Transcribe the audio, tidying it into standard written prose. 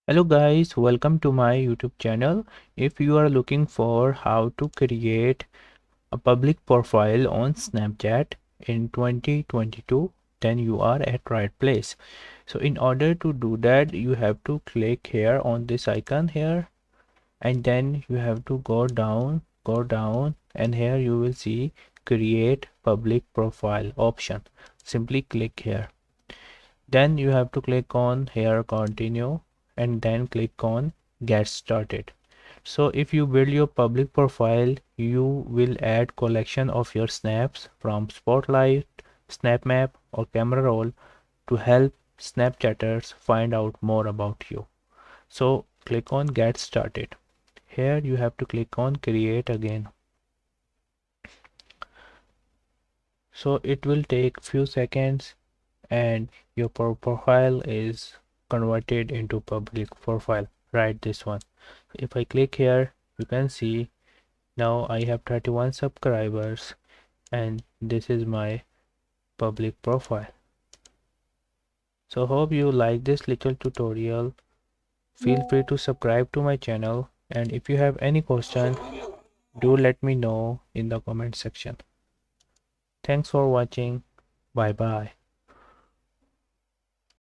Hello guys, welcome to my YouTube channel. If you are looking for how to create a public profile on Snapchat in 2022, then you are at right place. So in order to do that, you have to click here on this icon here, and then you have to go down, and here you will see create public profile option. Simply click here. Then you have to click on here continue, and then click on get started. So if you build your public profile, you will add collection of your snaps from Spotlight, SnapMap or Camera Roll to help Snapchatters find out more about you. So click on get started. Here you have to click on create again. So it will take few seconds and your profile is converted into public profile. Right, this one. If I click here, you can see now I have 31 subscribers and this is my public profile. So hope you like this little tutorial. Feel free to subscribe to my channel, and if you have any question, do let me know in the comment section. Thanks for watching. Bye bye.